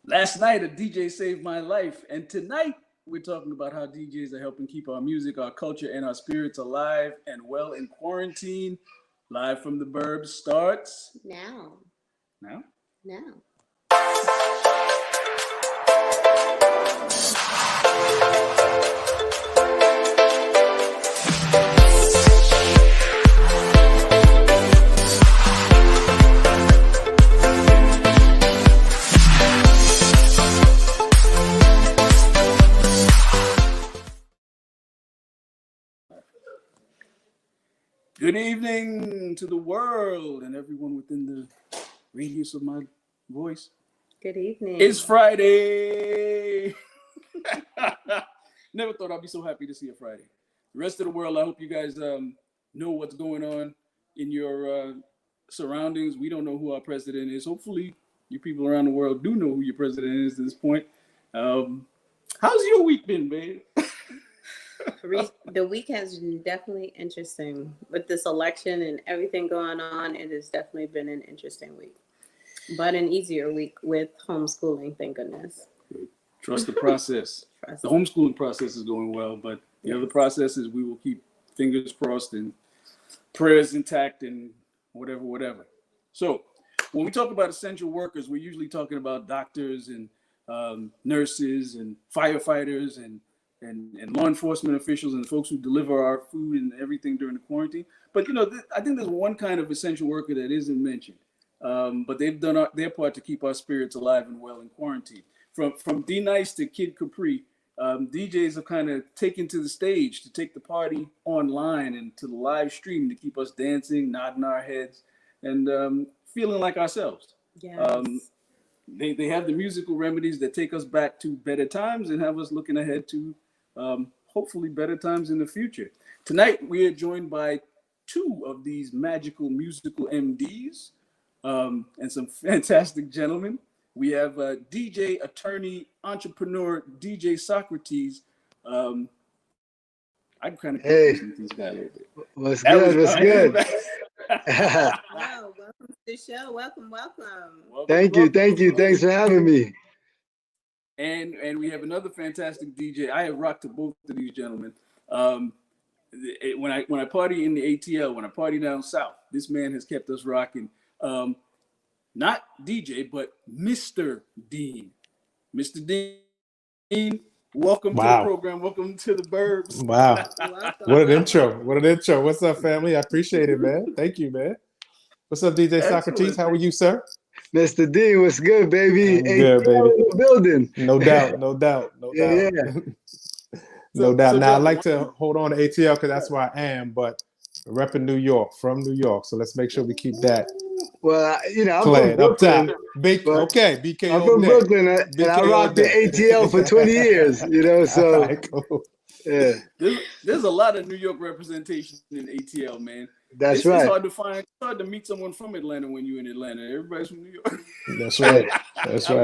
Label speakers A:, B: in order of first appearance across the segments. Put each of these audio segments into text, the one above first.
A: Last night, a DJ saved my life, and tonight we're talking about how DJs are helping keep our music, our culture, and our spirits alive and well in quarantine. Live from the Burbs starts
B: Now.
A: now.
B: Now.
A: Good evening to the world and everyone within the radius of my voice.
B: Good evening.
A: It's Friday. Never thought I'd be so happy to see a Friday. The rest of the world, I hope you guys know what's going on in your surroundings. We don't know who our president is. Hopefully, you people around the world do know who your president is at this point. How's your week been, babe?
B: The week has been definitely interesting with this election and everything going on. It has definitely been an interesting week, but an easier week with homeschooling. Thank goodness.
A: Trust the process. The homeschooling process is going well, but the other processes we will keep fingers crossed and prayers intact and whatever. So when we talk about essential workers, we're usually talking about doctors and nurses and firefighters and law enforcement officials and folks who deliver our food and everything during the quarantine. But, I think there's one kind of essential worker that isn't mentioned. But they've done their part to keep our spirits alive and well in quarantine. From D-Nice to Kid Capri, DJs have kind of taken to the stage to take the party online and to the live stream to keep us dancing, nodding our heads, and feeling like ourselves.
B: Yes.
A: They have the musical remedies that take us back to better times and have us looking ahead to hopefully better times in the future. Tonight, we are joined by two of these magical musical MDs and some fantastic gentlemen. We have DJ, attorney, entrepreneur, DJ Socrates. I'm kind of
C: with
A: these guys a little bit.
C: What's good?
B: Hello, welcome to the show. Welcome.
C: Thank you. Thanks for having me.
A: And we have another fantastic DJ. I have rocked to both of these gentlemen. When I party in the ATL, when I party down south, this man has kept us rocking. Not DJ, but Mr. Dean. Mr. Dean, welcome to the program. Welcome to the Burbs.
D: Wow. What an intro. What's up, family? I appreciate it, man. Thank you, man. What's up, DJ Socrates? How are you, sir?
C: Mr. Dean, what's good, baby?
D: I'm good, baby.
C: In the building.
D: No doubt.
C: Yeah.
D: No doubt. Now, I'd like to hold on to ATL because that's where I am, but repping New York, from New York. So let's make sure we keep that.
C: Well, I'm
D: playing
C: from Brooklyn,
D: up top. BK.
C: I'm from Brooklyn, and I rocked the ATL for 20 years, so.
D: Right, cool.
C: Yeah.
A: There's a lot of New York representation in ATL, man.
C: That's right.
A: It's hard to find. It's hard to meet someone from Atlanta when you're in Atlanta. Everybody's from New York.
D: That's right.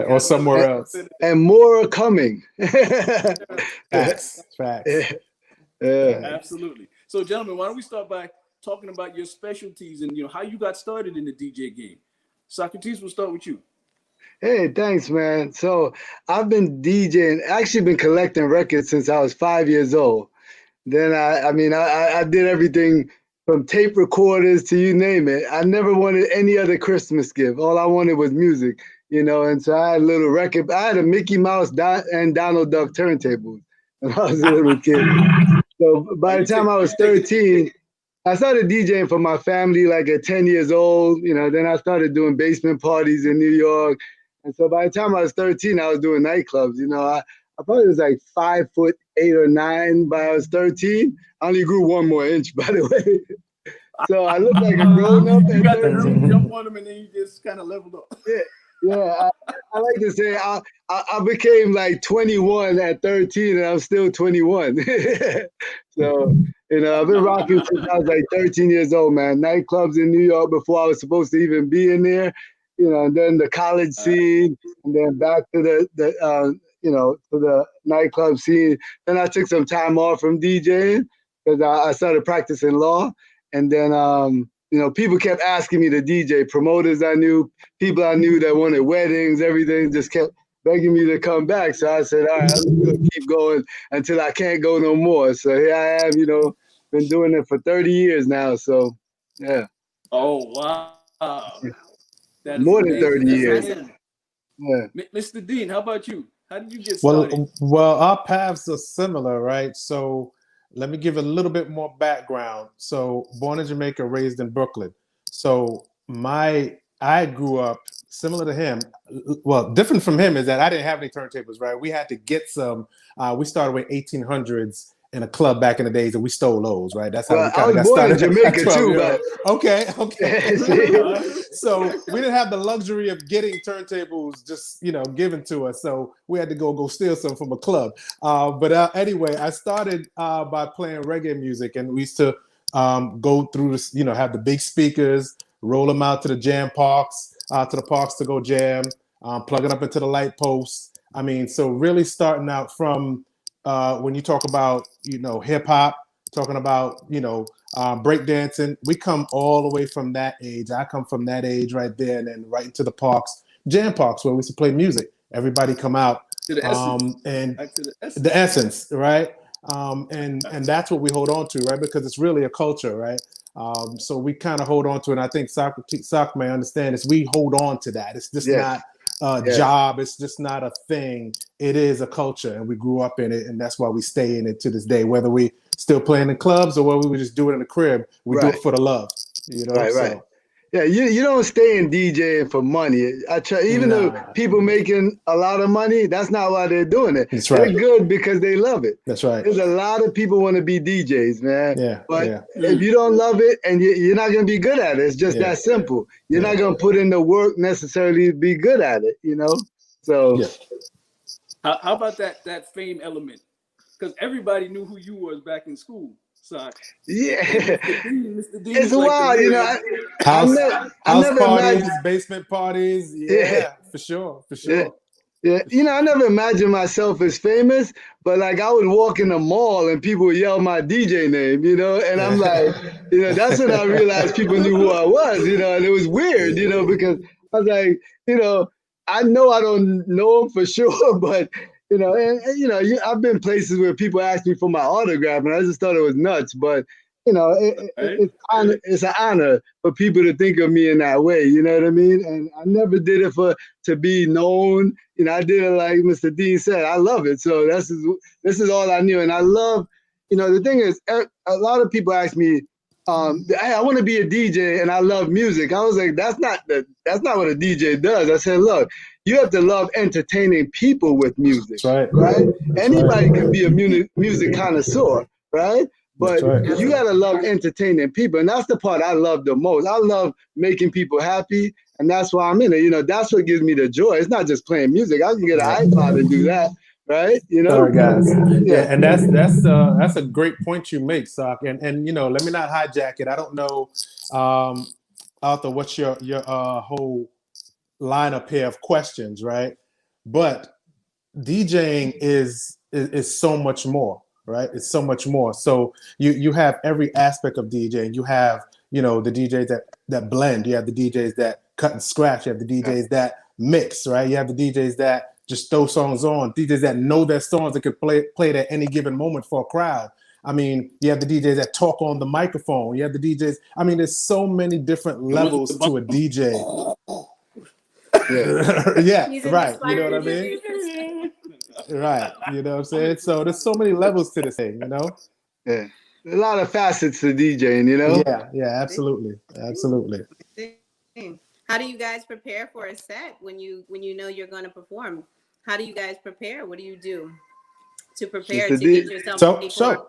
D: Or somewhere else.
C: And more are coming.
D: Facts.
C: Yeah.
A: Absolutely. So, gentlemen, why don't we start by talking about your specialties and how you got started in the DJ game. Socrates, we'll start with you.
C: Hey, thanks, man. So I've been DJing, actually been collecting records since I was 5 years old. Then I did everything from tape recorders to you name it. I never wanted any other Christmas gift. All I wanted was music, and so I had a little record. I had a Mickey Mouse and Donald Duck turntable when I was a little kid. So by the time I was 13, I started DJing for my family like at 10 years old. Then I started doing basement parties in New York. And so by the time I was 13, I was doing nightclubs. I probably was like 5'8" or 9 by I was 13. I only grew 1 more inch, by the way. So I looked like a grown up.
A: You got the jump on them and then you just kind of leveled up.
C: Yeah. I like to say I became like 21 at 13 and I'm still 21. So, I've been rocking since I was like 13 years old, man. Nightclubs in New York before I was supposed to even be in there, and then the college scene, and then back to the to the nightclub scene. Then I took some time off from DJing because I started practicing law. And then, people kept asking me to DJ. Promoters I knew, people I knew that wanted weddings, everything just kept begging me to come back. So I said, all right, I'm gonna keep going until I can't go no more. So here I am, been doing it for 30 years now. So yeah.
A: Oh wow, that is
C: More than
A: amazing.
C: 30
A: That's
C: years.
A: amazing.
C: Yeah.
A: Mr. Dean, how about you? How did you get
D: Well,
A: started?
D: our paths are similar, right? So let me give a little bit more background. So born in Jamaica, raised in Brooklyn. So I grew up similar to him. Well, different from him is that I didn't have any turntables, right? We had to get some. We started with 1800s in a club back in the days, and we stole those, right? That's how
C: Well,
D: we
C: I
D: kind of
C: was
D: got
C: born in
D: started at
C: Jamaica
D: 12
C: too,
D: years
C: but
D: old. Okay.
C: see,
D: So we didn't have the luxury of getting turntables just given to us. So we had to go steal some from a club. But anyway, I started by playing reggae music, and we used to go through this, have the big speakers, roll them out to the jam parks, to the parks to go jam, plug it up into the light posts. I mean, so really starting out from when you talk about hip hop, talking about breakdancing, we come all the way from that age. I come from that age right there, and then right into the parks, jam parks, where we used to play music. Everybody come out,
A: To the essence.
D: and
A: Back to the essence.
D: the essence, right? And that's what we hold on to, right? Because it's really a culture, right? So we kind of hold on to it. And I think Sock may understand this. We hold on to that. It's just
C: yes,
D: not a
C: yes,
D: job. It's just not a thing. It is a culture, and we grew up in it, and that's why we stay in it to this day. Whether we still playing in clubs or whether we just do it in the crib, we do
C: right,
D: it for the love,
C: right, right.
D: So
C: Yeah, you don't stay in DJing for money. I try, even though
D: nah,
C: people making a lot of money, that's not why they're doing it.
D: that's
C: They're
D: right.
C: good because they love it.
D: That's right.
C: There's a lot of people want to be DJs, man.
D: Yeah,
C: But
D: yeah,
C: if you don't love it and you're not going to be good at it, it's just
D: yeah,
C: that simple. You're
D: yeah,
C: not going to put in the work necessarily to be good at it. So,
D: yeah.
A: How about that fame element? Because everybody knew who you was back in school. So,
C: yeah,
A: hey, Mr. Dean
C: it's
A: is like the
C: wild.
A: real.
D: House
C: I
D: house
C: never
D: parties,
C: imagined.
D: basement parties.
C: Yeah,
D: Yeah, for sure, for
C: yeah.
D: sure.
C: Yeah, I never imagined myself as famous, but like I would walk in the mall and people would yell my DJ name, and I'm like, that's when I realized people knew who I was, and it was weird, because I was like, I know I don't know them for sure, but I've been places where people ask me for my autograph, and I just thought it was nuts, but
A: Right?
C: it's an honor for people to think of me in that way, you know what I mean? And I never did it to be known. I did it like Mr. Dean said. I love it. So this is all I knew. And I love, the thing is, a lot of people ask me, hey, I want to be a DJ and I love music. I was like, that's not what a DJ does. I said, look, you have to love entertaining people with music,
D: That's right.
C: right?
D: That's right.
C: Anybody can be a music connoisseur, right?
D: That's
C: But
D: right.
C: you gotta love entertaining people, and that's the part I love the most. I love making people happy, and that's why I'm in it. That's what gives me the joy. It's not just playing music. I can get
D: Yeah.
C: an iPod and do that, right?
D: All right, guys. Yeah,
C: Yeah.
D: and that's a great point you make, Sock. And let me not hijack it. I don't know, Arthur, what's your whole lineup here of questions, right? But DJing is so much more, right? It's so much more. So you have every aspect of DJing. You have the DJs that blend. You have the DJs that cut and scratch. You have the DJs that mix, right? You have the DJs that just throw songs on. DJs that know their songs that could play it at any given moment for a crowd. I mean, you have the DJs that talk on the microphone. You have the DJs. I mean, there's so many different levels to a DJ.
C: Yeah.
D: Yeah,
B: He's
D: right. You know what I
B: inspired
D: mean? Right. You know what I'm saying? So there's so many levels to this thing.
C: Yeah. A lot of facets to DJing.
D: Yeah, absolutely. Absolutely.
B: How do you guys prepare for a set when you know you're going to perform? How do you guys prepare? What do you do to prepare
C: Mr.
B: to
C: D.
B: get yourself ready
D: So
B: for?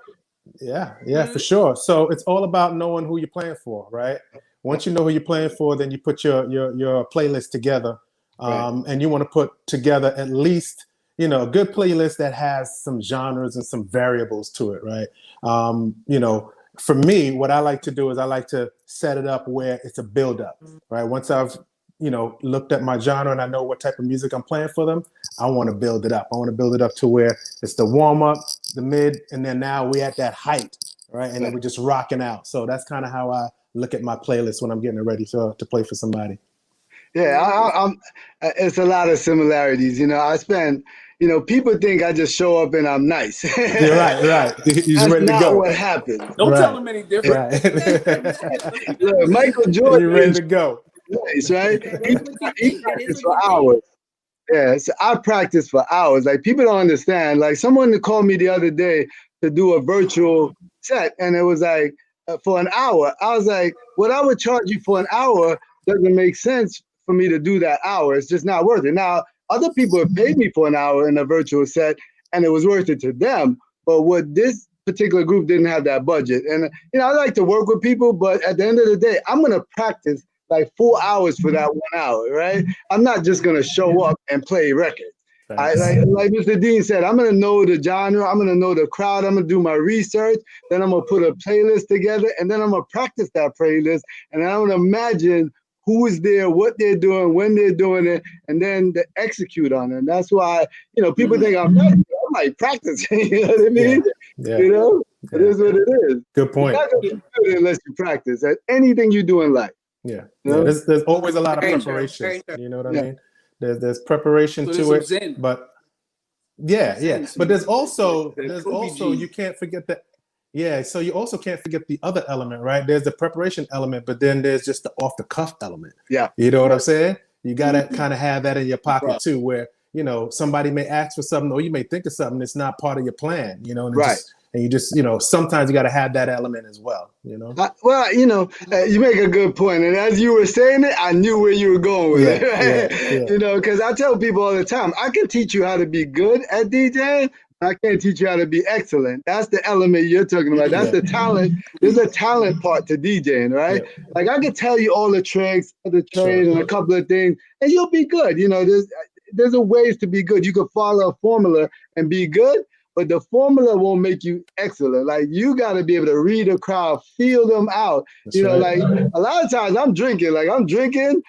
D: yeah, for sure. So it's all about knowing who you're playing for, right? Once you know who you're playing for, then you put your playlist together.
C: Right.
D: And you want to put together at least, a good playlist that has some genres and some variables to it, right? For me, what I like to do is I like to set it up where it's a build-up, right? Once I've, looked at my genre and I know what type of music I'm playing for them, I want to build it up. I want to build it up to where it's the warm-up, the mid, and then now we're at that height, right? And then we're just rocking out. So that's kind of how I look at my playlist when I'm getting it ready to play for somebody.
C: Yeah, I'm. It's a lot of similarities. I spend. People think I just show up and I'm nice.
D: You're right, right. He's
C: That's
D: ready to
C: not
D: go.
C: what happens.
A: Don't tell
D: Right,
A: them any different.
D: right.
A: Let's keep it
C: Look, Michael
D: You're ready
C: Jordan
D: to go.
C: is nice, right?
B: That
C: He,
B: is what you
C: he
B: think. That is
C: practiced
B: what
C: for
B: you think.
C: hours. Yeah, so I practice for hours. Like people don't understand. Like someone called me the other day to do a virtual set, and it was like for an hour. I was like, what I would charge you for an hour doesn't make sense for me to do that hour. It's just not worth it. Now, other people have paid me for an hour in a virtual set, and it was worth it to them. But what this particular group didn't have that budget. And I like to work with people, but at the end of the day, I'm gonna practice like 4 hours for that 1 hour, right? I'm not just gonna show up and play records. I
D: Thanks.
C: like Mr. Dean said, I'm gonna know the genre, I'm gonna know the crowd, I'm gonna do my research, then I'm gonna put a playlist together, and then I'm gonna practice that playlist, and then I'm gonna imagine who is there, what they're doing, when they're doing it, and then to execute on it. And that's why, people think I'm like practicing, you know what I mean?
D: Yeah.
C: It is what it is.
D: Good point.
C: You're not gonna be good unless you practice at anything you do in life.
D: Yeah.
C: You know?
D: There's always a lot of
B: Very true,
D: preparation.
B: very true.
D: You know what I
C: Yeah.
D: mean? There's preparation
A: So
D: to
A: there's
D: it,
A: some zen.
D: but yeah.
A: Zen to
D: But
A: it.
D: there's also
A: That Kobe gene.
D: you can't forget that. Yeah, so you also can't forget the other element, right? There's the preparation element, but then there's just the off the cuff element.
C: Yeah.
D: You know what I'm saying? You gotta kind of have that in your pocket
C: Right.
D: too, where somebody may ask for something, or you may think of something that's not part of your plan. And
C: Right.
D: you just sometimes you got to have that element as well.
C: Well, you make a good point, and as you were saying it, I knew where you were going with it. Right?
D: Yeah.
C: Because I tell people all the time, I can teach you how to be good at DJing. I can't teach you how to be excellent. That's the element you're talking about. That's the talent. There's a talent part to DJing, right?
D: Yeah.
C: Like I can tell you all the tricks, the trade,
D: Sure.
C: and a couple of things, and you'll be good. There's a ways to be good. You can follow a formula and be good, but the formula won't make you excellent. Like you got to be able to read a crowd, feel them out.
D: That's right.
C: Like a lot of times I'm drinking. Like I'm drinking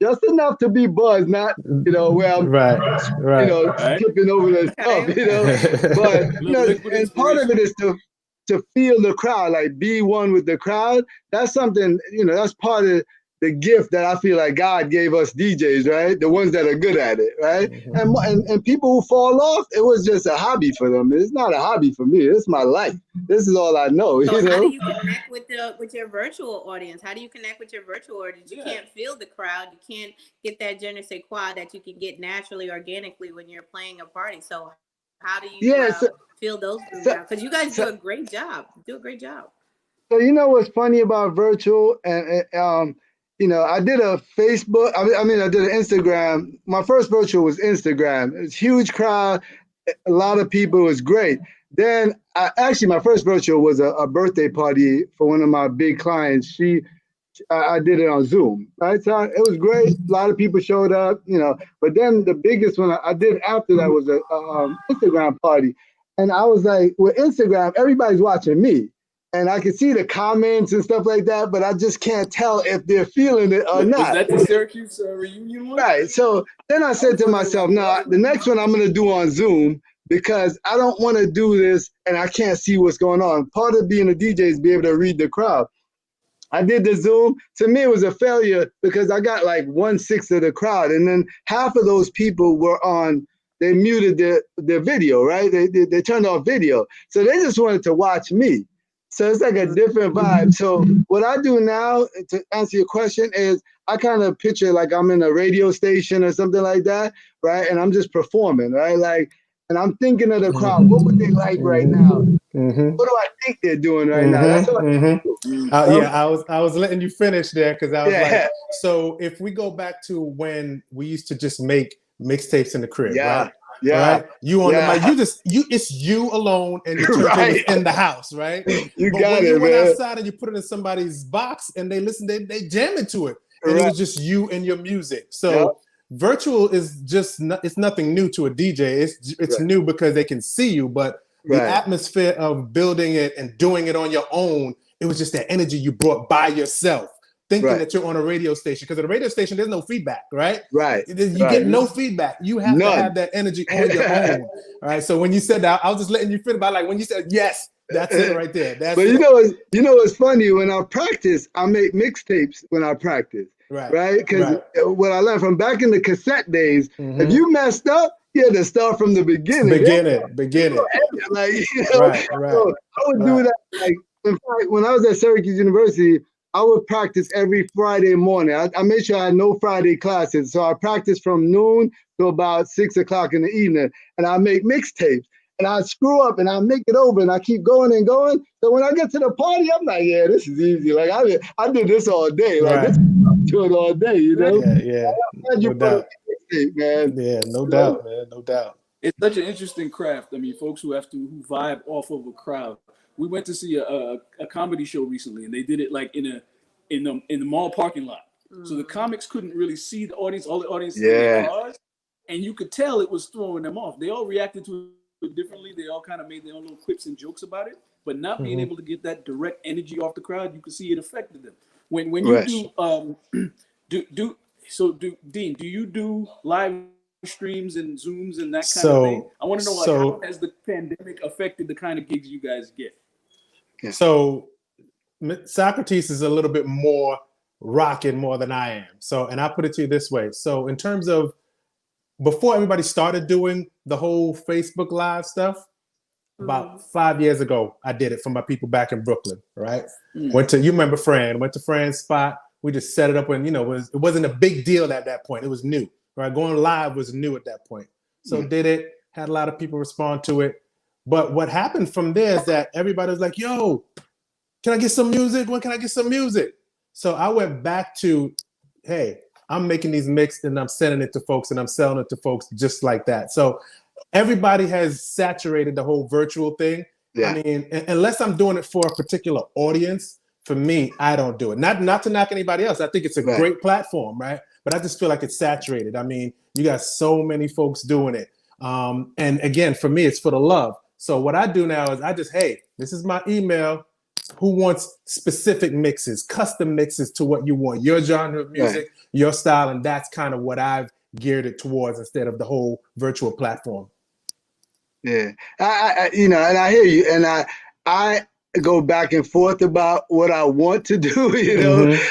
C: just enough to be buzzed, not where I'm
D: right.
C: tipping over the stuff. But and part of it is to feel the crowd, like be one with the crowd. That's something that's part of the gift that I feel like God gave us DJs, right? The ones that are good at it, right?
D: Mm-hmm.
C: And people who fall off, it was just a hobby for them. It's not a hobby for me. It's my life. This is all I know.
B: So how do you connect with your virtual audience? How do you connect with your virtual audience? You can't feel the crowd. You can't get that je ne sais quoi that you can get naturally, organically when you're playing a party. So how do you feel those things out? Because you guys do a great job.
C: So what's funny about virtual and I did a Facebook. I did an Instagram. My first virtual was Instagram. It was a huge crowd, a lot of people. It was great. Then my first virtual was a birthday party for one of my big clients. I did it on Zoom, right? So it was great. A lot of people showed up, But then the biggest one I did after that was a Instagram party, and I was like, with Instagram, everybody's watching me. And I can see the comments and stuff like that, but I just can't tell if they're feeling it or not.
A: Was that the Syracuse reunion one?
C: Right. So then I said to myself, no, the next one I'm going to do on Zoom because I don't want to do this and I can't see what's going on. Part of being a DJ is be able to read the crowd. I did the Zoom. To me, it was a failure because I got like 1/6 of the crowd. And then half of those people were they muted their video, right? They turned off video. So they just wanted to watch me. So it's like a different vibe. So what I do now, to answer your question, is I kind of picture like I'm in a radio station or something like that, right? And I'm just performing, right? And I'm thinking of the crowd. What would they like right now?
D: Mm-hmm.
C: What do I think they're doing right now? That's what
D: I was letting you finish there because I was like, so if we go back to when we used to just make mixtapes in the crib, right?
C: Yeah.
D: Right? You on the mic, it's you alone and your turntables in the house, right? But when you went outside and you put it in somebody's box and they listen, they jam into it. And it was just you and your music. So virtual is it's nothing new to a DJ. It's new because they can see you, but the atmosphere of building it and doing it on your own, it was just that energy you brought by yourself. Thinking that you're on a radio station, because at a radio station there's no feedback, right?
C: Right.
D: You get no feedback. You have to have that energy on your own. All right. So when you said that, I was just letting you feel about like when you said yes, that's it right there.
C: But you know what's funny? When I practice, I make mixtapes when I practice. right? Because
D: Right.
C: what I learned from back in the cassette days,
D: Mhm.
C: if you messed up, you had to start from the beginning.
D: Beginning.
C: Like,
D: Right.
C: so I would do that. Like, in fact, when I was at Syracuse University, I would practice every Friday morning. I made sure I had no Friday classes. So I practiced from noon to about 6 o'clock in the evening. And I make mixtapes. And I screw up and I make it over and I keep going and going. So when I get to the party, I'm like, yeah, this is easy. Like I did this all day. Like this, I'm doing all day, you know?
D: Yeah.
C: I'm glad you
D: No
C: brought
D: doubt.
C: up the mixtape, man.
D: Yeah, no doubt, man. No doubt.
A: It's such an interesting craft. I mean, folks who vibe off of a crowd. We went to see a comedy show recently, and they did it like in the mall parking lot. So the comics couldn't really see the audience. All the audience in the cars, and you could tell it was throwing them off. They all reacted to it differently. They all kind of made their own little quips and jokes about it. But not being able to get that direct energy off the crowd, you could see it affected them. When you Dean, do you do live streams and Zooms and that kind of thing? I want to know how has the pandemic affected the kind of gigs you guys get?
D: So Socrates is a little bit more rocking more than I am. So, and I put it to you this way. So in terms of before everybody started doing the whole Facebook Live stuff, about 5 years ago, I did it for my people back in Brooklyn, right? Went to Fran's spot. We just set it up and, it wasn't a big deal at that point. It was new, right? Going live was new at that point. So did it, had a lot of people respond to it. But what happened from there is that everybody was like, yo, can I get some music? When can I get some music? So I went back to, hey, I'm making these mixed and I'm sending it to folks and I'm selling it to folks just like that. So everybody has saturated the whole virtual thing. Yeah. I mean, unless I'm doing it for a particular audience, for me, I don't do it. Not to knock anybody else. I think it's a great platform, right? But I just feel like it's saturated. I mean, you got so many folks doing it. And again, for me, it's for the love. So what I do now is I just, hey, this is my email. Who wants specific mixes, custom mixes to what you want, your genre of music, your style, and that's kind of what I've geared it towards instead of the whole virtual platform.
C: Yeah, I and I hear you, and I go back and forth about what I want to do,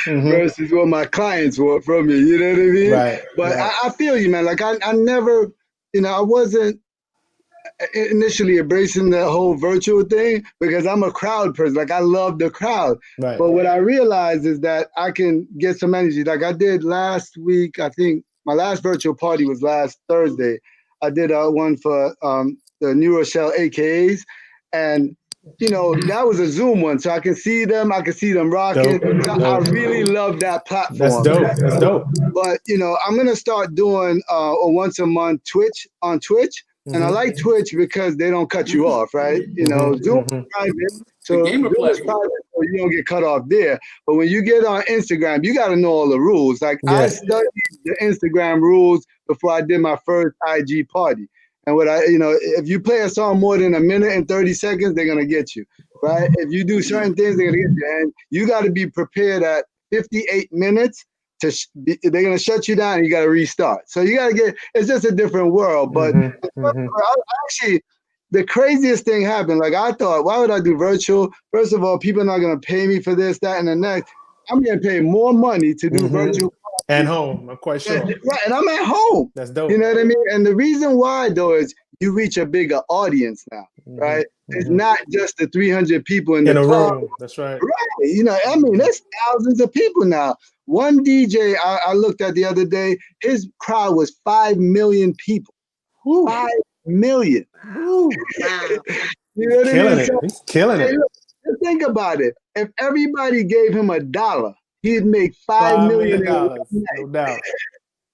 C: versus what my clients want from me. You know what I mean?
D: Right.
C: But I feel you, man. Like I never, I wasn't initially embracing the whole virtual thing because I'm a crowd person. Like I love the crowd. Right. But what I realized is that I can get some energy. Like I did last week. I think my last virtual party was last Thursday. I did one for the New Rochelle AKAs, and that was a Zoom one, so I can see them. I can see them rocking. Dope. I really love that platform.
D: That's dope. That's dope.
C: But I'm gonna start doing a once a month Twitch on Twitch. And I like Twitch because they don't cut you off, right? Zoom is private, so Zoom is private, so you don't get cut off there. But when you get on Instagram, you got to know all the rules. Like I studied the Instagram rules before I did my first IG party. And what if you play a song more than 1 minute and 30 seconds, they're gonna get you, right? If you do certain things, they're gonna get you, and you got to be prepared at 58 minutes. They're gonna shut you down and you gotta restart. So you gotta it's just a different world. But actually, the craziest thing happened. Like I thought, why would I do virtual? First of all, people are not gonna pay me for this, that, and the next. I'm gonna pay more money to do virtual.
D: And home, I'm quite sure.
C: Right, and I'm at home.
D: That's dope.
C: You know what I mean? And the reason why though is you reach a bigger audience now, right? It's not just the 300 people in the
D: room. That's right.
C: Right. I mean, there's thousands of people now. One DJ I looked at the other day, his crowd was 5 million people. 5 million.
B: Wow.
C: You know what I mean? So,
D: he's killing it.
C: Look, just think about it. If everybody gave him $1, he'd make $5 million.
D: No doubt.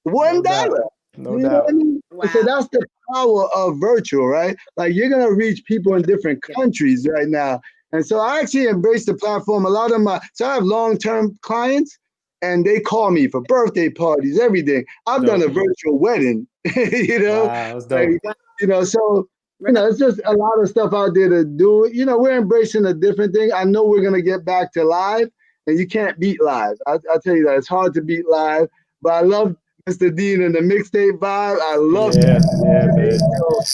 C: $1.
D: No doubt.
C: I mean? Wow. So that's the power of virtual, right? Like you're gonna reach people in different countries right now. And so I actually embrace the platform. A lot of so I have long-term clients and they call me for birthday parties, everything. I've done a virtual wedding,
D: Wow, that's dope.
C: Like, so it's just a lot of stuff out there to do. We're embracing a different thing. I know we're gonna get back to live, and you can't beat live. I'll tell you that it's hard to beat live, but I love Mr. Dean and the mixtape vibe. I love that.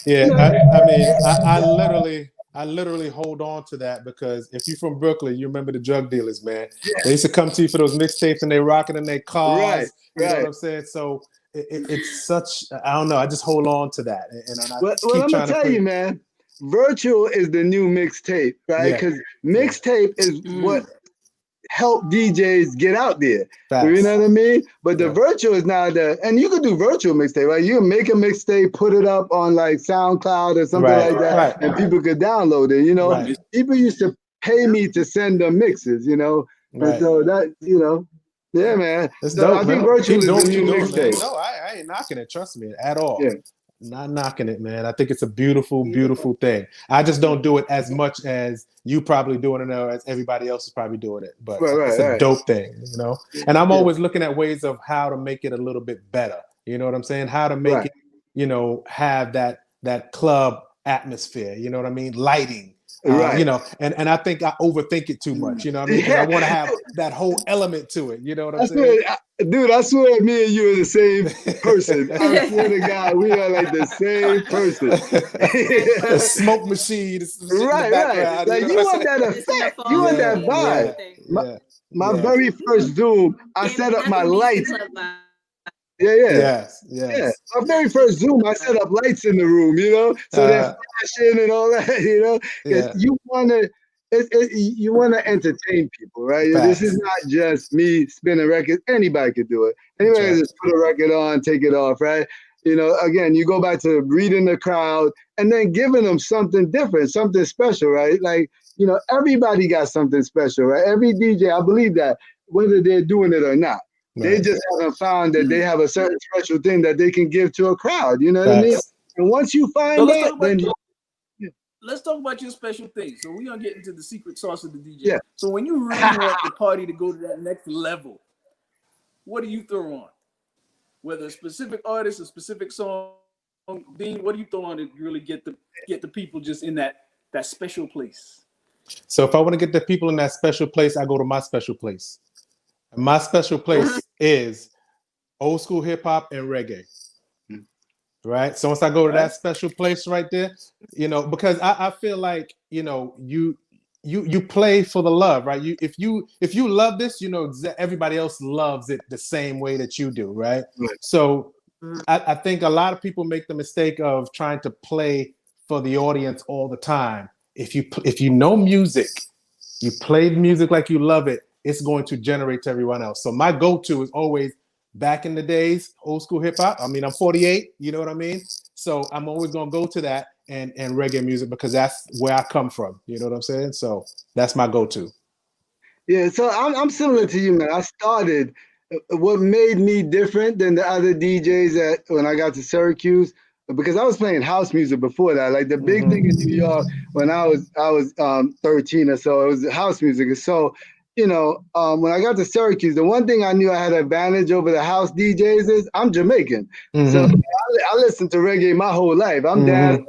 D: Yeah, man. I mean, I literally hold on to that because if you're from Brooklyn, you remember the drug dealers, man. They used to come to you for those mixtapes and they rock it in their cars.
C: Right,
D: You know
C: right.
D: what I'm saying? So it's such, I don't know. I just hold on to that. And I
C: Well,
D: keep
C: I'm
D: trying
C: gonna
D: to
C: tell
D: put,
C: you, man. Virtual is the new mixtape, right?
D: Yeah.
C: Because mixtape is what help DJs get out there.
D: Facts.
C: You know what I mean? But the
D: Yeah.
C: virtual is now and you can do virtual mixtape, right? You can make a mixtape, put it up on like SoundCloud or something
D: Right,
C: like that,
D: right.
C: and people could download it. You know,
D: Right.
C: people used to pay me to send them mixes, you know, and
D: Right.
C: so that, you know, yeah, man.
D: It's
C: So
D: dope,
C: I think
D: man.
C: virtual
D: Keep
C: is
D: doing
C: the
D: what
C: new
D: you're doing, man.
C: mixtape.
D: No, I ain't knocking it. Trust me, at all.
C: Yeah.
D: Not knocking it, man. I think it's a beautiful, beautiful thing. I just don't do it as much as you probably doing it or as everybody else is probably doing it. But it's a dope thing, you know? And I'm always looking at ways of how to make it a little bit better. You know what I'm saying? How to make it, you know, have that club atmosphere. You know what I mean? Lighting. You know, and I think I overthink it too much, you know what I mean? Because I want to have that whole element to it, you know what I'm saying?
C: Dude, I swear me and you are the same person. I swear to God, we are like the same person.
D: The smoke machine,
C: right. Like you want that effect, you want that vibe. My very first Zoom, I set up my lights.
D: Yes.
C: My very first Zoom, I set up lights in the room, you know, so they're flashing and all that, you know. You wanna entertain people, right?
D: Facts.
C: This is not just me spinning records. Anybody could do it. Anybody can just put a record on, take it off, right? You know, again, you go back to reading the crowd and then giving them something different, something special, right? Like, you know, everybody got something special, right? Every DJ, I believe that, whether they're doing it or not. They just haven't found that they have a certain special thing that they can give to a crowd. You know what I mean? And once you find that, then
A: let's talk about your special thing. So we're gonna get into the secret sauce of the DJ.
C: Yeah.
A: So when you really want the party to go to that next level, what do you throw on? Whether a specific artist, a specific song, Dean, what do you throw on to really get the people just in that special place?
D: So if I want to get the people in that special place, I go to my special place. And my special place is old school hip hop and reggae. Right. So once I go to that special place right there, you know, because I feel like, you know, you play for the love, right? If you love this, you know, everybody else loves it the same way that you do, right? So I think a lot of people make the mistake of trying to play for the audience all the time. If you know music, you play music like you love it, it's going to generate to everyone else. So my go-to is always back in the days, old school hip hop. I mean, I'm 48, you know what I mean? So I'm always gonna go to that and reggae music because that's where I come from. You know what I'm saying? So that's my go-to.
C: Yeah, so I'm similar to you, man. I started what made me different than the other DJs when I got to Syracuse, because I was playing house music before that. Like the big thing in New York when I was 13 or so, it was house music. So, you know, when I got to Syracuse, the one thing I knew I had an advantage over the house DJs is I'm Jamaican. So I listened to reggae my whole life. I'm down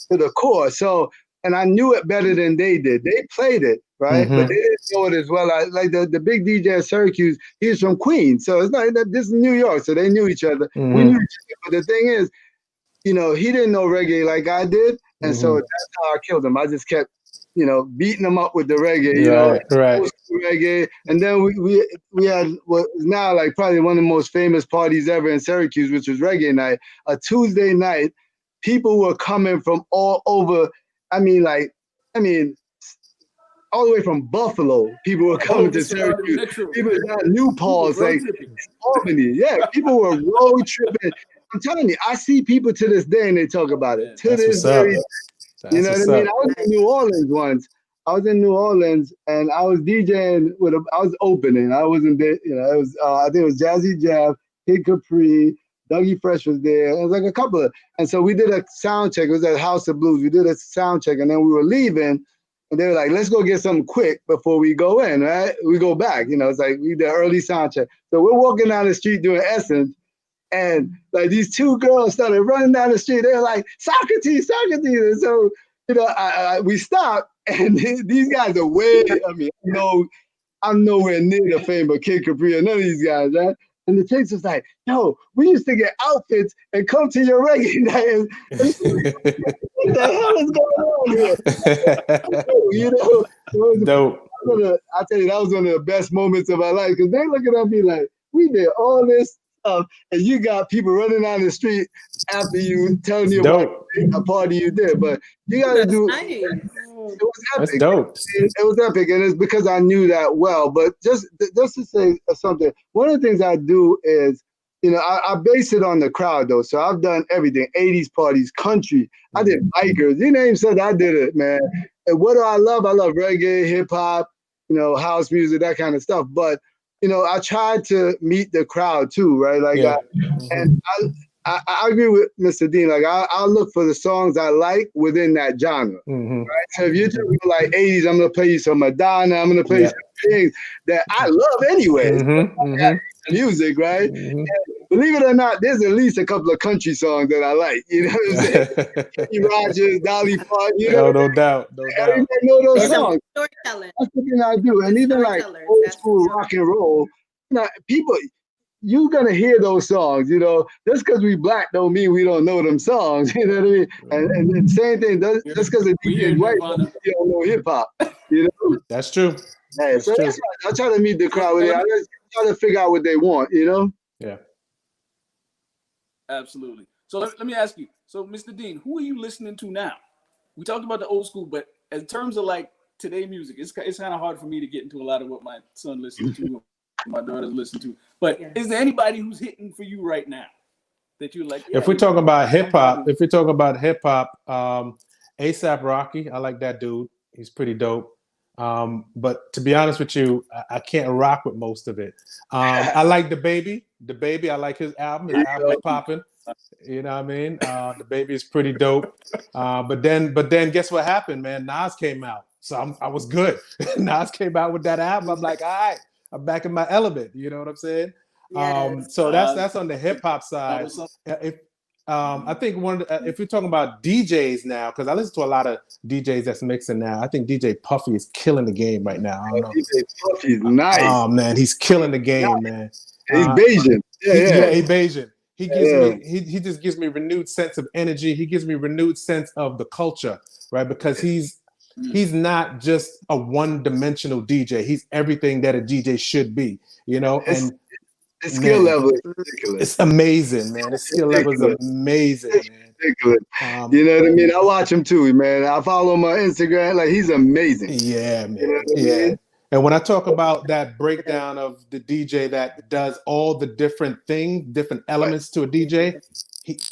C: to the core. So, and I knew it better than they did. They played it, right? But they didn't know it as well. Like the big DJ at Syracuse, he's from Queens. So it's like this is New York. So they knew each other. We knew each other. But the thing is, you know, he didn't know reggae like I did. And so that's how I killed him. I just kept, you know, beating him up with the reggae, you know, reggae. And then we had what is now like probably one of the most famous parties ever in Syracuse, which was reggae night. A Tuesday night, people were coming from all over. I mean, all the way from Buffalo, people were coming to Syracuse. People got New Paltz, like Albany. Yeah, people were road tripping. I'm telling you, I see people to this day and they talk about it. To this very day. You know what I mean? I was in New Orleans once. I was in New Orleans and I was DJing I was opening. I wasn't there, you know, it was I think it was Jazzy Jeff, Kid Capri, Dougie Fresh was there. It was like a couple of, and so we did a sound check. It was at House of Blues. We did a sound check and then we were leaving and they were like, let's go get something quick before we go in, right? We go back, you know, it's like we did early sound check. So we're walking down the street doing Essence. And like these two girls started running down the street. They were like, Socrates. And so, you know, we stopped and these guys are way, I mean, I'm nowhere near the fame of Kid Capri or none of these guys, right? And the chicks was like, yo, we used to get outfits and come to your reggae night. what the hell is going on here? You know,
D: Dope.
C: I tell you, that was one of the best moments of our life because they looking at me like, we did all this stuff, and you got people running down the street after you telling you about a party you did. But you got to do.
B: Nice.
C: It was epic.
D: That's dope.
C: It was epic, and it's because I knew that well. But just to say something, one of the things I do is, you know, I base it on the crowd though. So I've done everything: 80s parties, country. I did bikers. You name said I did it, man. And what do I love? I love reggae, hip hop, you know, house music, that kind of stuff. But you know, I tried to meet the crowd too, right? Like, and I agree with Mr. Dean. Like, I'll look for the songs I like within that genre. Right? So if you're talking like 80s, I'm gonna play you some Madonna. I'm gonna play you some things that I love anyway. Music, right? And believe it or not, there's at least a couple of country songs that I like. You know what I'm saying? Kenny Rogers, Dolly Parton. You know,
D: no doubt.
C: everybody know those songs.
B: Storytelling.
C: That's the thing I do. And even like old school rock and roll, you know, people, you're gonna hear those songs, you know. Just because we black don't mean we don't know them songs. You know what I mean? And same thing, just because the DJ is white, you don't know hip hop. You know?
D: That's true.
C: Yeah, that's right. I try to meet the crowd with it. I just try to figure out what they want, you know?
D: Yeah.
A: Absolutely. So let me ask you. So, Mr. Dean, who are you listening to now? We talked about the old school, but in terms of like today music, it's kind of hard for me to get into a lot of what my son listens to, my daughters listen to. But is there anybody who's hitting for you right now that you like?
D: If we're talking about hip hop, ASAP Rocky, I like that dude. He's pretty dope. But to be honest with you, I can't rock with most of it. I like the baby. I like his album. His album is popping. You know what I mean? The baby is pretty dope. But then guess what happened, man? Nas came out. So I was good. Nas came out with that album. I'm like, all right, I'm back in my element. You know what I'm saying?
B: Yes.
D: So that's on the hip hop side. I think if you're talking about DJs now, because I listen to a lot of DJs that's mixing now. I think DJ Puffy is killing the game right now. I don't know.
C: DJ Puffy's nice.
D: Oh man, he's killing the game, man.
C: He's Bayesian.
D: He's Bayesian. He just gives me renewed sense of energy. He gives me renewed sense of the culture, right? Because he's not just a one-dimensional DJ. He's everything that a DJ should be, you know. And
C: his skill level is ridiculous.
D: It's amazing, man. His skill level is amazing, man.
C: Ridiculous. You know what I mean? I watch him too, man. I follow him on Instagram. Like, he's amazing.
D: Yeah, man.
C: You know what I mean?
D: And when I talk about that breakdown of the DJ that does all the different things, different elements to a DJ,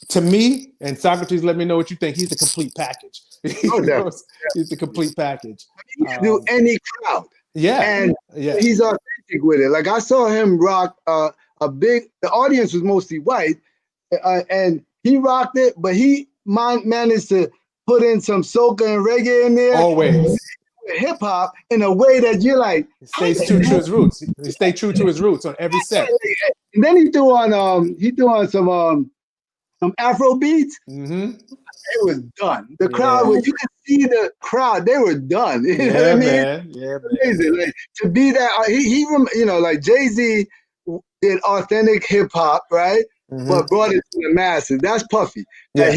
D: to me, and Socrates, let me know what you think. He's the complete package. He's the complete package.
C: He can do any crowd.
D: Yeah.
C: And he's authentic with it. Like, I saw him rock the audience was mostly white, and he rocked it, but he managed to put in some soca and reggae in there.
D: Always.
C: Hip hop in a way that you're like,
D: he stays true to his roots. He stayed true to his roots on every set.
C: And then he threw on some Afro beats. It was done. The crowd, when you could see the crowd, they were done. You know what I mean?
D: Man. Yeah, man.
C: Amazing. Like, to be that, he you know, like Jay-Z did authentic hip hop, right? But brought it to the masses. That's Puffy. Like,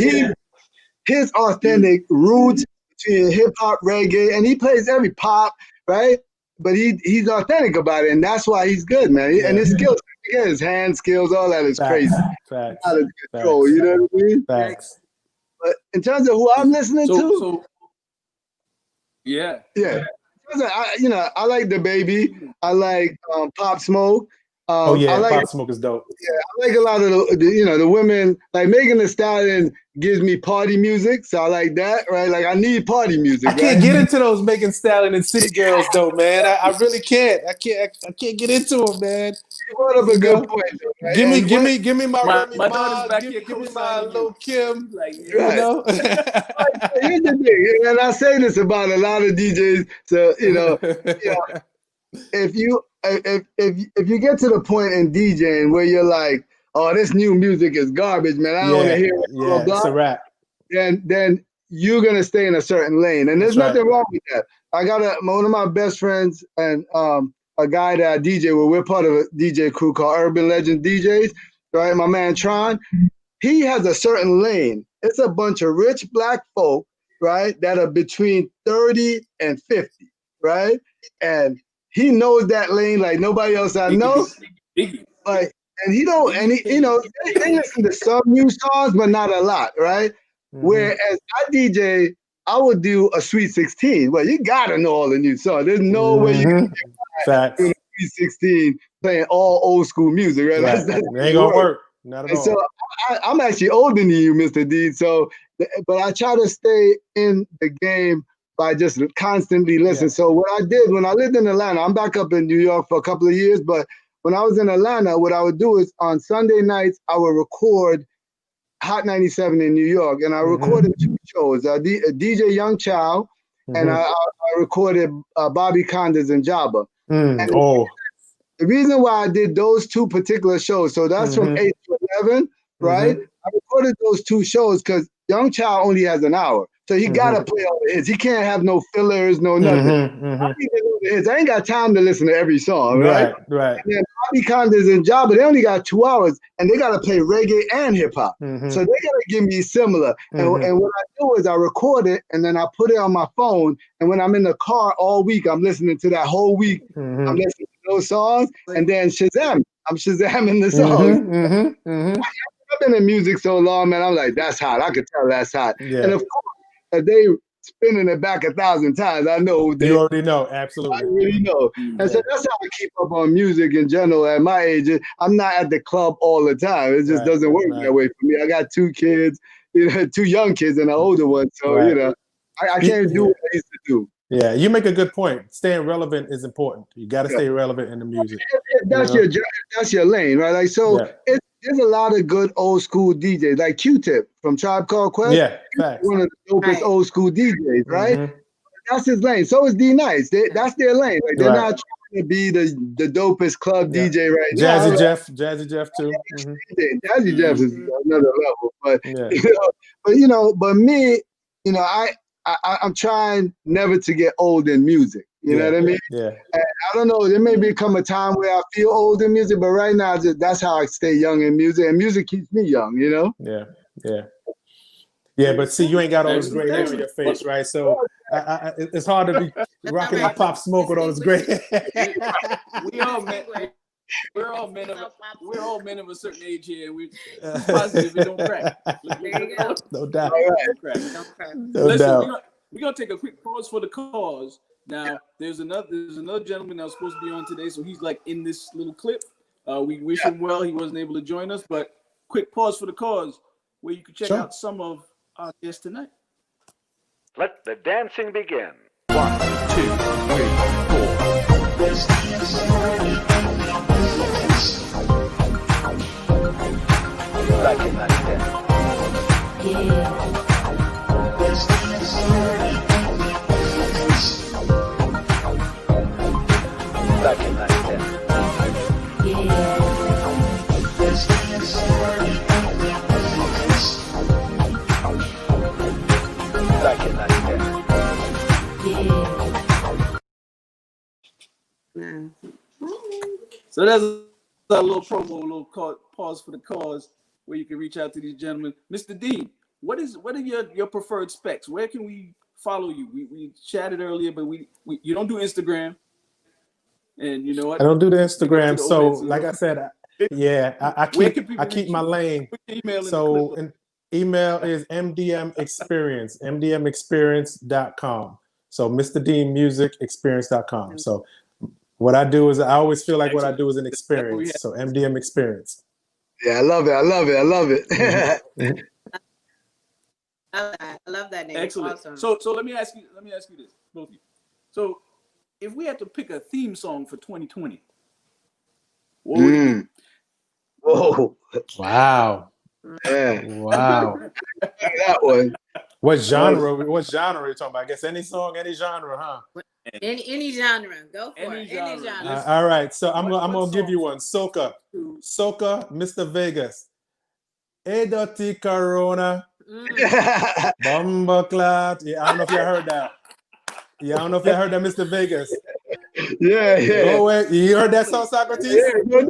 C: his authentic roots between hip hop, reggae, and he plays every pop, right? But he's authentic about it, and that's why he's good, man. And his skills, again, his hand skills, all that is crazy.
D: Facts.
C: Out of control, you know what I mean?
D: Facts.
C: But in terms of who I'm listening to,
A: yeah.
C: I like the baby. I like Pop Smoke.
D: Pop Smoke is dope.
C: Yeah, I like a lot of the women. Like Megan Thee Stallion gives me party music, so I like that, right? Like, I need party music.
D: I can't get into those Megan Thee Stallion and City Girls though, man. I really can't. I can't get into them, man.
C: You brought up a good point. Right?
D: Give me my Remy
A: daughter's back here.
D: give me my Lil Kim.
A: Like,
C: you know. Here's the thing, and I say this about a lot of DJs. So if you get to the point in DJing where you're like, oh, this new music is garbage, man, I don't want to hear it.
D: Yeah, it's a wrap.
C: Then you're gonna stay in a certain lane, and there's nothing wrong with that. I got one of my best friends and a guy that I DJ with. We're part of a DJ crew called Urban Legend DJs, right? My man Tron, he has a certain lane. It's a bunch of rich black folk right, that are between 30 and 50, right? And he knows that lane like nobody else I know. Like, and he don't, and he, you know, they listen to some new songs, but not a lot, right? Whereas I DJ, I would do a Sweet 16. Well, you gotta know all the new songs. There's no way you can get doing a Sweet 16 playing all old school music, right?
D: Right. It ain't gonna work. Not at all.
C: So I'm actually older than you, Mr. Dean. So, but I try to stay in the game by just constantly listening. So what I did when I lived in Atlanta, I'm back up in New York for a couple of years, but when I was in Atlanta, what I would do is on Sunday nights, I would record Hot 97 in New York, and I recorded 2 shows, DJ Young Chow, and I recorded Bobby Condas and Jabba. And the reason why I did those 2 particular shows, so that's from 8 to 11, right? I recorded those 2 shows because Young Chow only has an hour. So he gotta play all the hits. He can't have no fillers, no nothing. I need to know the hits. I ain't got time to listen to every song, right?
D: Right.
C: And then Bobby Condas and Jabba, they only got 2 hours, and they gotta play reggae and hip hop. So they gotta give me similar. And what I do is I record it, and then I put it on my phone. And when I'm in the car all week, I'm listening to that whole week. I'm listening to those songs, and then Shazam. I'm Shazamming the songs. I've been in music so long, man. I'm like, that's hot. I could tell that's hot. And of course, they spinning it back 1,000 times. I know.
D: You already know. Absolutely.
C: I really know. And so that's how I keep up on music in general. At my age, I'm not at the club all the time. It just doesn't work that way for me. I got 2 kids, 2 young kids and an older one. So, you know, I can't do what I used to do.
D: Yeah, you make a good point. Staying relevant is important. You got to stay relevant in the music.
C: That's that's your lane, right? Like, so there's a lot of good old school DJs, like Q-Tip from Tribe Called Quest.
D: Yeah, facts.
C: One of the dopest old school DJs, right? That's his lane. So is D Nice. That's their lane. Like, they're not trying to be the dopest club DJ right now.
D: Jazzy Jeff too.
C: Jazzy Jeff is another level, but but me, you know, I'm trying never to get old in music. You know what I mean?
D: Yeah.
C: And I don't know. There may become a time where I feel old in music, but right now, that's how I stay young in music, and music keeps me young. You know?
D: Yeah. But see, you ain't got all this gray hair on your face, right? So it's hard to be rocking the Pop Smoke with all this gray hair.
A: We're all men of a certain age here. We positive we don't crack.
B: There you go.
D: No doubt.
B: Don't crack.
A: Listen, we're gonna take a quick pause for the cause. Now, there's another gentleman that was supposed to be on today, so he's like in this little clip. We wish him well. He wasn't able to join us, but quick pause for the cause, where you can check out some of our guests tonight.
E: Let the dancing begin. 1, 2, 3, 4. Back in that Back in that Back in that
A: So that's a little promo, a little pause for the cause, where you can reach out to these gentlemen. Mr. Dean, what are your preferred specs? Where can we follow you? We chatted earlier, but you don't do Instagram. And you know what?
D: I don't do the Instagram. So like I said, I keep my lane. So email is mdmexperience, mdmexperience.com. So Mr. Dean Music Experience.com. So what I do is I always feel like what I do is an experience. So MDM Experience.
C: Yeah, I love it. I love it.
B: I love that name.
A: Excellent.
B: Awesome.
A: So let me ask you this, both of you. So if we had to pick a theme song for 2020, what would it be?
C: Whoa.
D: Wow.
C: Yeah.
D: Wow.
C: That one.
D: What genre are you talking about? I guess any song, any genre, huh?
B: Any genre. Go for
A: Any
B: it.
A: genre.
B: Any genre.
D: All right. So I'm gonna give you one. Soca, Mr. Vegas. Dirty Corona. Bumbleclad. Yeah, I don't know if you heard that. Mr. Vegas.
C: Yeah.
D: Oh, wait. You heard that song, Socrates?
C: Yeah, no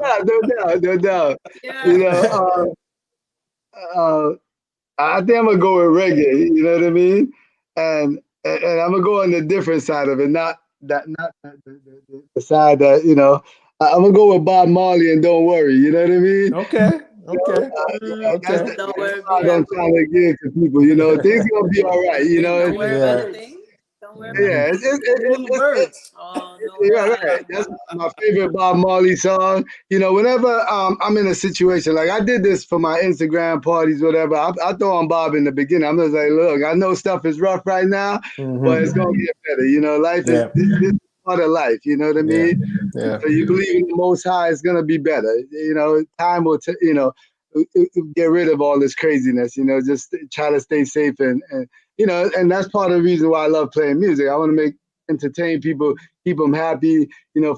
C: doubt.
B: Yeah.
C: You know, I think I'm gonna go with reggae. You know what I mean? and I'm gonna go on the different side of it, not the side that I'm gonna go with Bob Marley and Don't Worry. You know what I mean?
D: Okay. Okay.
C: That's
D: Okay.
B: Don't
C: that's
B: worry,
C: what
B: be
C: I'm
B: happy.
C: trying to give to people. Things gonna be all right.
B: Don't worry about
D: Yeah.
B: a thing. Don't worry about
C: Yeah,
B: a
C: it's,
B: thing.
C: it's, it's,
A: Little
C: it's, it's,
A: birds.
B: Oh, don't
C: yeah,
B: worry
C: right.
B: about a
C: That's
B: thing.
C: my favorite Bob Marley song. Whenever I'm in a situation like I did this for my Instagram parties, whatever, I throw on Bob in the beginning. I'm just like, look, I know stuff is rough right now, but it's gonna get better. Life is
D: Yeah.
C: this is part of life. You know what I
D: Yeah.
C: mean?
D: Yeah.
C: So you believe in the Most High, it's gonna be better. Time will, get rid of all this craziness. Just try to stay safe and that's part of the reason why I love playing music. I want to entertain people, keep them happy.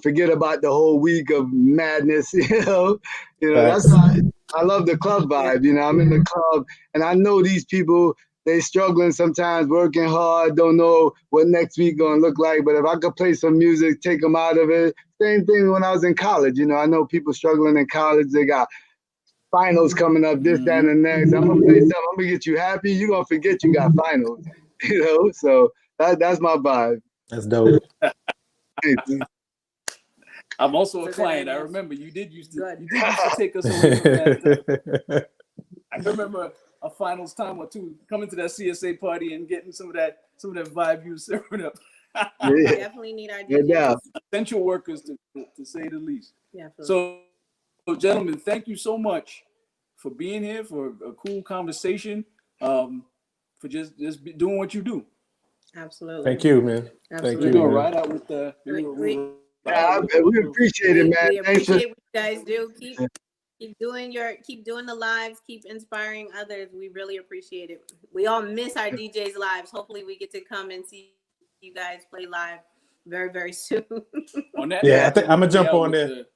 C: Forget about the whole week of madness. That's
D: Facts.
C: why I love the club vibe. I'm in the club and I know these people. They struggling sometimes, working hard, don't know what next week gonna look like. But if I could play some music, take them out of it. Same thing when I was in college. I know people struggling in college. They got finals coming up, this, that, and the next. I'm gonna play something. I'm gonna get you happy. You're gonna forget you got finals. So that's my vibe.
D: That's dope.
A: I'm also a
B: It's a good
A: client. I
B: idea.
A: remember you did used to
B: Good.
A: take us away from that. I remember a finals time or two coming to that CSA party and getting some of that vibe you were serving up.
B: We
C: Yeah,
B: definitely need our
C: no
B: DJs.
C: doubt.
A: Essential workers to say the least.
B: Definitely.
A: So, gentlemen, thank you so much for being here, for a cool conversation, for just doing what you do.
B: Absolutely.
D: Thank you, man. Thank
B: Absolutely.
A: We're
D: you,
A: gonna
D: man.
A: ride out with the.
C: We appreciate it, man.
B: We
C: Thanks for.
B: appreciate what you guys do. Keep doing the lives, keep inspiring others. We really appreciate it. We all miss our DJs lives. Hopefully we get to come and see you guys play live very, very soon.
A: On that,
D: Yeah, I think I'm gonna jump on there.
A: the-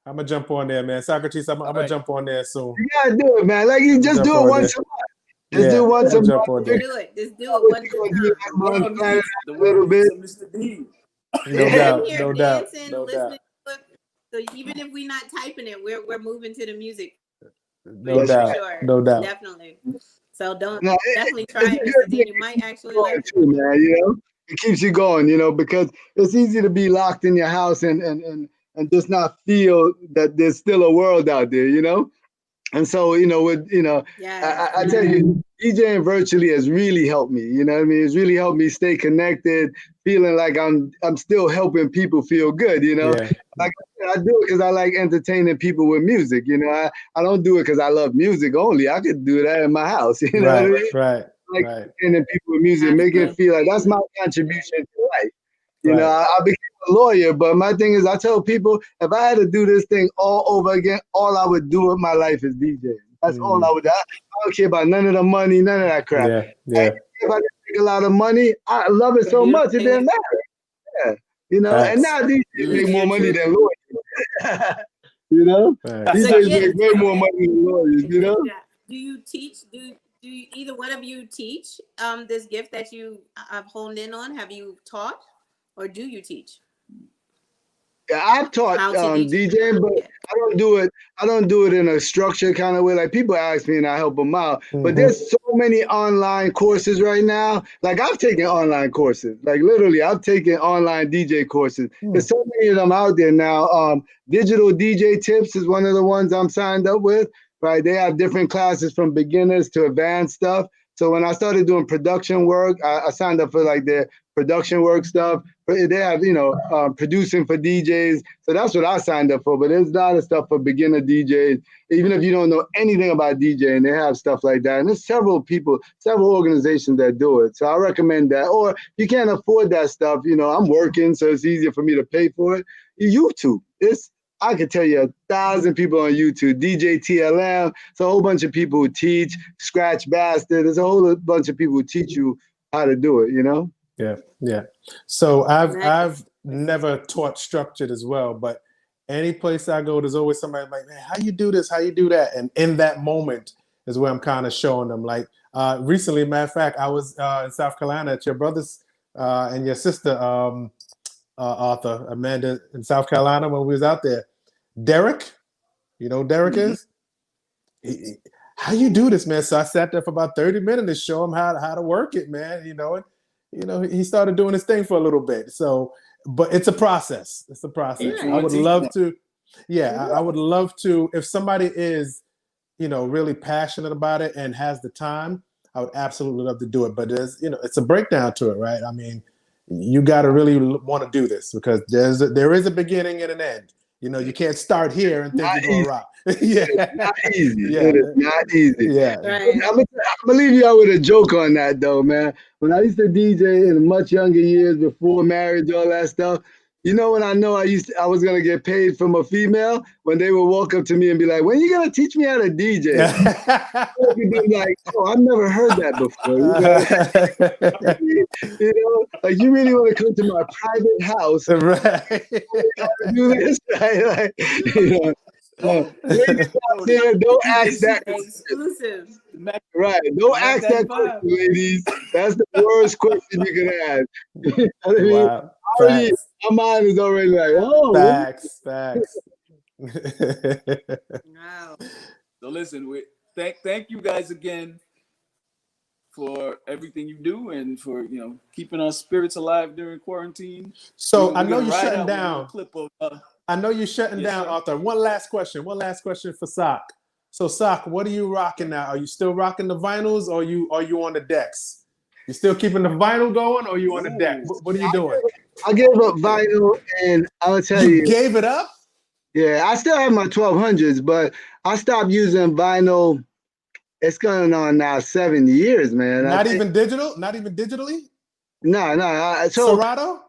D: I'm gonna jump on there, man. Socrates, I'm gonna
A: right.
D: jump on there soon.
C: You gotta do it, man. Like you just
D: jump
C: do it
D: on
C: once
D: there.
C: a month. Just do
D: Yeah,
C: it once a
D: I'll jump
C: month.
D: on there.
B: Do it. Just do
C: What
B: it one
C: you
B: good
C: gonna do
B: time.
C: that
A: The world
C: month, plan it
A: needs
C: out a little bit.
A: some Mr. D.
D: No
B: We're
D: doubt,
B: here
D: no doubt,
B: dancing,
D: no
B: listening
D: doubt,
B: to it. So even if we're not typing it, we're moving to the music.
D: no
B: For
D: doubt,
B: sure.
D: no doubt.
B: Definitely. So don't
C: No,
B: definitely
C: it's
B: try
C: a
B: it,
C: good
B: Mr.
C: thing.
B: Dean. You might actually
C: Going
B: like it.
C: too, man. It keeps you going, because it's easy to be locked in your house and just not feel that there's still a world out there. And so,
B: Yeah.
C: I tell you, DJing virtually has really helped me. You know what I mean? It's really helped me stay connected, feeling like I'm still helping people feel good.
D: Yeah,
C: Like I do it because I like entertaining people with music. I don't do it because I love music only. I could do that in my house. You know what I
D: right,
C: mean?
D: right,
C: Like
D: right.
C: entertaining people with music, making it feel like that's my contribution to life.
D: Right.
C: I became a lawyer, but my thing is, I tell people if I had to do this thing all over again, all I would do with my life is DJ. That's all I would do. I don't care about none of the money, none of that crap.
D: Yeah, yeah.
C: If I didn't make a lot of money, I love it so much, it didn't matter. Yeah. And
D: Facts.
C: now DJs make more money than lawyers. You know?
D: Right.
B: It's a
C: DJs make
B: gift.
C: way more money than lawyers, you know?
B: Yeah. Do you teach? Do you, either one of you teach this gift that you have honed in on? Have you taught, or do you teach?
C: Yeah, I've taught
B: How to DJ.
C: DJing, but
B: Yeah.
C: I don't do it in a structured kind of way. Like people ask me and I help them out. But
D: Mhm.
C: there's so many online courses right now. Like I've taken online courses. Like literally, I've taken online DJ courses. There's so many of them out there now. Digital DJ Tips is one of the ones I'm signed up with. Right, they have different classes from beginners to advanced stuff. So when I started doing production work, I signed up for like their production work stuff. But they have, producing for DJs. So that's what I signed up for. But there's a lot of stuff for beginner DJs. Even if you don't know anything about DJing, they have stuff like that. And there's several people, several organizations that do it. So I recommend that. Or if you can't afford that stuff, I'm working, so it's easier for me to pay for it. YouTube. I could tell you 1,000 people on YouTube, DJ TLM. It's a whole bunch of people who teach, Scratch Bastard. There's a whole bunch of people who teach you how to do it,
D: Yeah, yeah. So I've
B: Exactly.
D: never taught structured as well, but any place I go, there's always somebody like, man, how you do this, how you do that, and in that moment is where I'm kind of showing them. Like recently, matter of fact, I was in South Carolina at your brother's and your sister, Arthur Amanda, in South Carolina when we was out there. Derek, you know who Derek is? how you do this, man? So I sat there for about 30 minutes to show him how to work it, man. He started doing his thing for a little bit. So, but it's a process. It's a process.
B: Yeah.
D: I would love to. Yeah, I would love to. If somebody is, really passionate about it and has the time, I would absolutely love to do it. But it's a breakdown to it, right? I mean, you got to really want to do this because there is a beginning and an end. You can't start here and think you're going to rock. Yeah.
C: It's not easy.
D: Yeah.
C: It is not easy.
D: Yeah.
B: Right.
C: I'm gonna leave y'all with a joke on that though, man. When I used to DJ in much younger years before marriage, all that stuff, when I know I was gonna get paid from a female, when they would walk up to me and be like, "When you gonna teach me how to DJ?" I would be like, "Oh, I've never heard that before." Like you really want to come to my private house,
D: Right.
C: do this, right? Ladies out there, don't ask that.
B: Exclusive.
C: Right. Don't ask that question, ladies. That's the worst question you can ask. You know what I mean?
D: Wow.
C: Already,
D: Facts.
C: my mind is already like, oh.
D: Facts.
B: Wow.
A: So listen, thank you guys again for everything you do and for keeping our spirits alive during quarantine.
D: So I know you're shutting down.
A: Clip of,
D: I know you're shutting down,
A: sir.
D: Arthur. One last question for Sock. So Sock, what are you rocking now? Are you still rocking the vinyls or are you on the decks? You still keeping the vinyl going or are you on the deck? What are you doing?
C: I gave up vinyl and I'll tell
D: You
C: you.
D: gave it up?
C: Yeah, I still have my 1200s, but I stopped using vinyl. It's going on now 7 years, man.
D: Not even digital? Not even digitally?
C: No. So
D: Serato?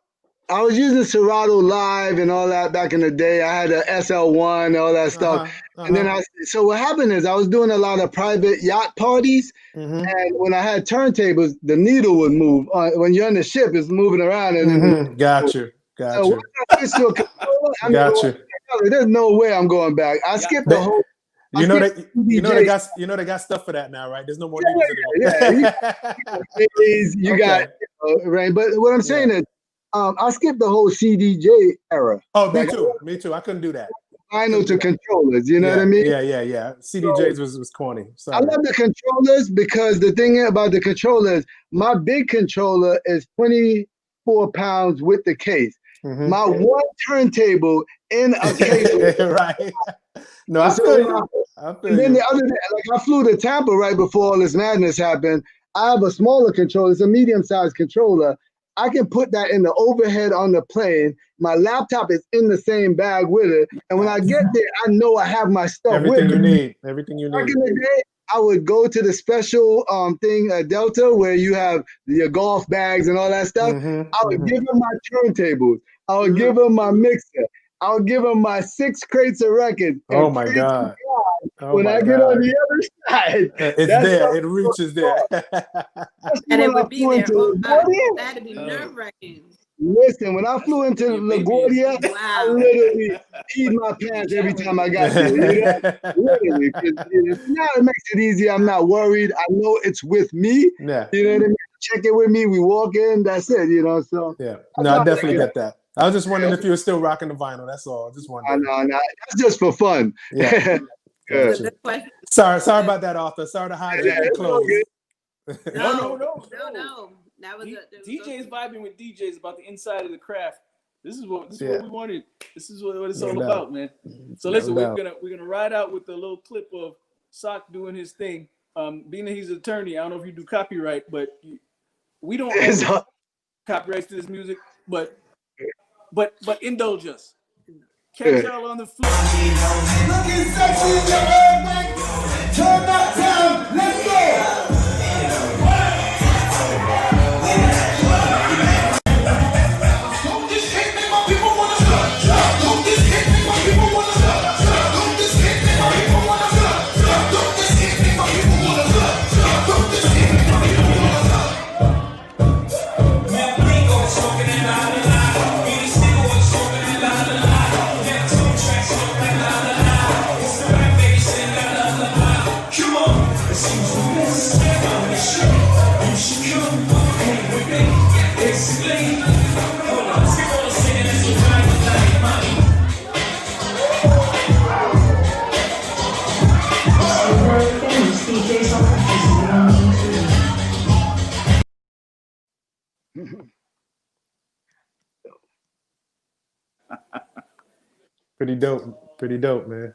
C: I was using Serato Live and all that back in the day. I had a SL1, all that stuff. And then so what happened is I was doing a lot of private yacht parties.
D: Mm-hmm.
C: And when I had turntables, the needle would move. When you're on the ship, it's moving around. And then
D: Got you.
C: so once I switched to a controller, there's no way I'm going back. I skipped the whole.
D: They got stuff for that now, right? There's no more needles
C: anymore. You got right. But what I'm saying is, I skipped the whole CDJ era.
D: Oh, me too. I couldn't do that.
C: Vinyl to controllers, you know what I mean?
D: Yeah. CDJs was corny. Sorry.
C: I love the controllers because the thing about the controllers, my big controller is 24 pounds with the case. Mm-hmm. My one turntable in a case.
D: Right. No, I feel you.
C: And then the other day, I flew to Tampa right before all this madness happened. I have a smaller controller. It's a medium-sized controller. I can put that in the overhead on the plane. My laptop is in the same bag with it. And when I get there, I know I have my stuff
D: Everything
C: with me.
D: Everything you need.
C: Back in the day, I would go to the special thing at Delta where you have your golf bags and all that stuff.
D: Mm-hmm,
C: I would give them my turntables. I would give them my mixer. I would give them my 6 crates of records.
D: Oh my God.
C: When I get on the other side,
D: it's there. It reaches there.
B: And it would be there. That'd be nerve-wracking.
C: Listen, when I flew into LaGuardia, I literally peed my pants every time I got there. Literally. Now it makes it easy. I'm not worried. I know it's with me.
D: Yeah.
C: You know what I mean? Check it with me. We walk in. That's it. So
D: yeah. No, I definitely get that. I was just wondering if you were still rocking the vinyl. That's all. Just wondering.
C: No. That's just for fun.
D: Yeah.
C: Good.
D: Sorry about that, Arthur. Sorry to hijack your clothes.
A: No.
B: That was
A: DJ's vibing with DJs about the inside of the craft. This is what we wanted. This is what it's all about, man. So listen, we're gonna ride out with a little clip of Sock doing his thing. Being that he's an attorney, I don't know if you do copyright, but we don't own copyrights to this music, but indulge us. Catch y'all on the floor.
F: Looking sexy in your head, turn that down, let's go. Don't this hit me, my people wanna stop. Don't this hit me, my people wanna stop. Don't this hit me, my people wanna stop. Don't this hit me, my people wanna stop. Don't this hit me, my people wanna stop. Man, we go smoking and la la la. We just still go smoking and la la la. Get 2 tracks smoking la la la. It's the right bass and la la la.
D: Pretty dope. Pretty dope, man.